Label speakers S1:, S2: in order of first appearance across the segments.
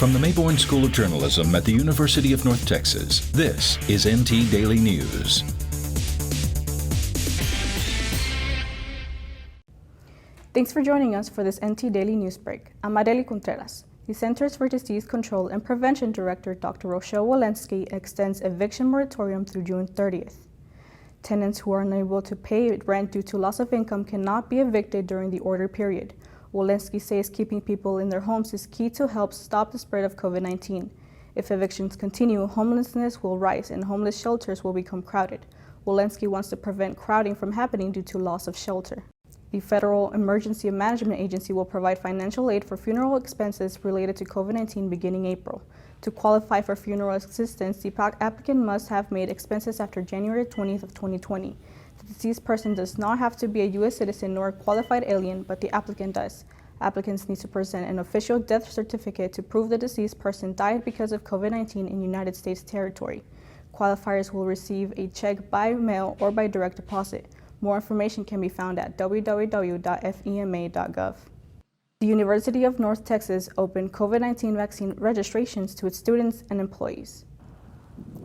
S1: From the Mayborn School of Journalism at the University of North Texas, this is NT Daily News.
S2: Thanks for joining us for this NT Daily News Break. I'm Contreras. The Centers for Disease Control and Prevention Director Dr. Rochelle Walensky extends eviction moratorium through June 30th. Tenants who are unable to pay rent due to loss of income cannot be evicted during the order period. Walensky says keeping people in their homes is key to help stop the spread of COVID-19. If evictions continue, homelessness will rise and homeless shelters will become crowded. Walensky wants to prevent crowding from happening due to loss of shelter. The Federal Emergency Management Agency will provide financial aid for funeral expenses related to COVID-19 beginning April. To qualify for funeral assistance, the applicant must have made expenses after January 20th of 2020. The deceased person does not have to be a U.S. citizen nor a qualified alien, but the applicant does. Applicants need to present an official death certificate to prove the deceased person died because of COVID-19 in United States territory. Qualifiers will receive a check by mail or by direct deposit. More information can be found at www.fema.gov. The University of North Texas opened COVID-19 vaccine registrations to its students and employees.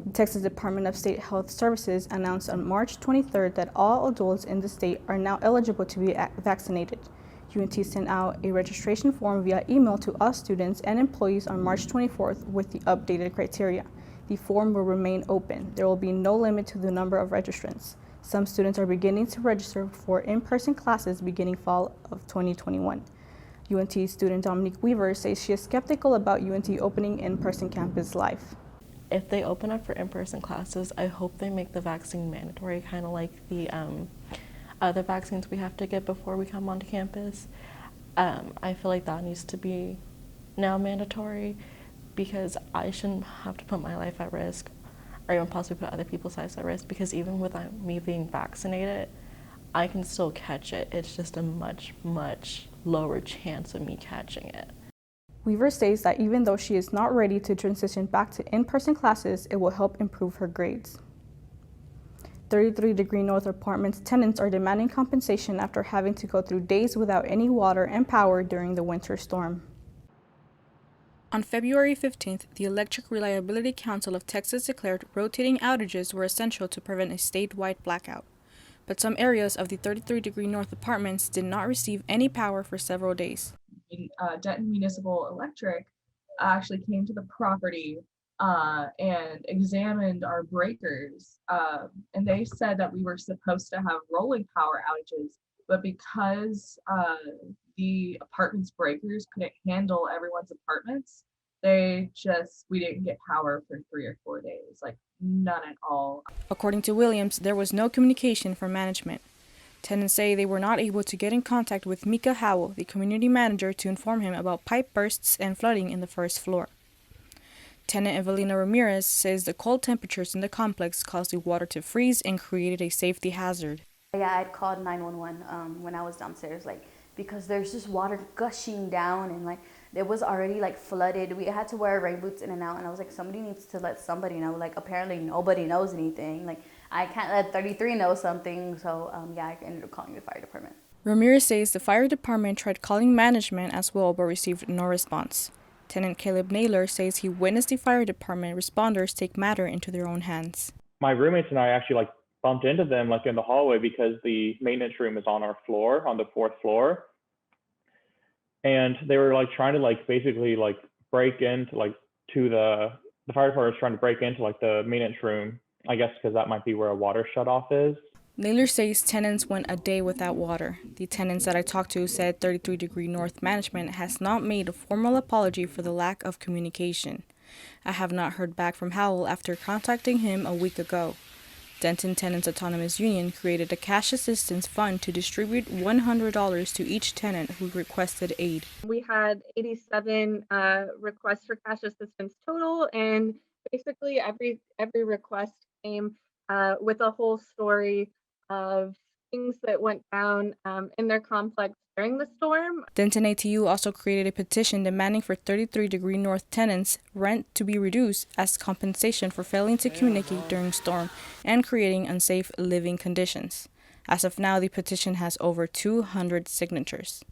S2: The Texas Department of State Health Services announced on March 23rd that all adults in the state are now eligible to be vaccinated. UNT sent out a registration form via email to all students and employees on March 24th with the updated criteria. The form will remain open. There will be no limit to the number of registrants. Some students are beginning to register for in-person classes beginning fall of 2021. UNT student Dominique Weaver says she is skeptical about UNT opening in-person campus life.
S3: If they open up for in-person classes, I hope they make the vaccine mandatory, kind of like the other vaccines we have to get before we come onto campus. I feel like that needs to be now mandatory because I shouldn't have to put my life at risk or even possibly put other people's lives at risk, because even with me being vaccinated, I can still catch it. It's just a much, much lower chance of me catching it.
S2: Weaver says that even though she is not ready to transition back to in-person classes, it will help improve her grades. 33 Degree North Apartments tenants are demanding compensation after having to go through days without any water and power during the winter storm. On February 15th, the Electric Reliability Council of Texas declared rotating outages were essential to prevent a statewide blackout. But some areas of the 33 Degree North apartments did not receive any power for several days.
S4: Denton Municipal Electric actually came to the property and examined our breakers, and they said that we were supposed to have rolling power outages, but because the apartments breakers couldn't handle everyone's apartments, we didn't get power for 3 or 4 days, like none at all.
S2: According to Williams, there was no communication from management. Tenants say they were not able to get in contact with Mika Howell, the community manager, to inform him about pipe bursts and flooding in the first floor. Tenant Evelina Ramirez says the cold temperatures in the complex caused the water to freeze and created a safety hazard.
S5: Yeah, I'd called 911 when I was downstairs, because there's just water gushing down and it was already flooded. We had to wear rain boots in and out, and I was like, somebody needs to let somebody know. Apparently nobody knows anything. I can't let 33 know something, so I ended up calling the fire department.
S2: Ramirez says the fire department tried calling management as well but received no response. Tenant Caleb Naylor says he witnessed the fire department responders take matter into their own hands.
S6: My roommates and I actually bumped into them in the hallway because the maintenance room is on our floor, on the 4th floor. And they were trying to basically break into to the fire department was trying to break into the maintenance room, I guess because that might be where a water shutoff is.
S2: Naylor says tenants went a day without water. The tenants that I talked to said 33 Degree North management has not made a formal apology for the lack of communication. I have not heard back from Howell after contacting him a week ago. Denton Tenants Autonomous Union created a cash assistance fund to distribute $100 to each tenant who requested aid.
S7: We had 87 requests for cash assistance total, and basically every request came with a whole story of things that went down in their complex during the storm.
S2: Denton ATU also created a petition demanding for 33 Degree North tenants' rent to be reduced as compensation for failing to communicate during storm and creating unsafe living conditions. As of now, the petition has over 200 signatures.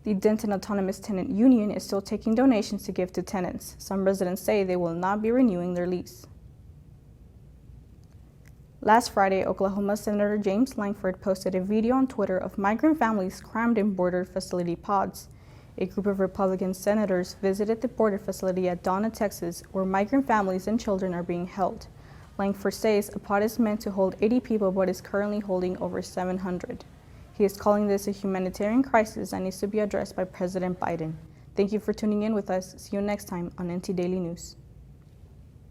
S2: The Denton Autonomous Tenant Union is still taking donations to give to tenants. Some residents say they will not be renewing their lease. Last Friday, Oklahoma Senator James Lankford posted a video on Twitter of migrant families crammed in border facility pods. A group of Republican senators visited the border facility at Donna, Texas, where migrant families and children are being held. Lankford says a pod is meant to hold 80 people but is currently holding over 700. He is calling this a humanitarian crisis that needs to be addressed by President Biden. Thank you for tuning in with us. See you next time on NT Daily News.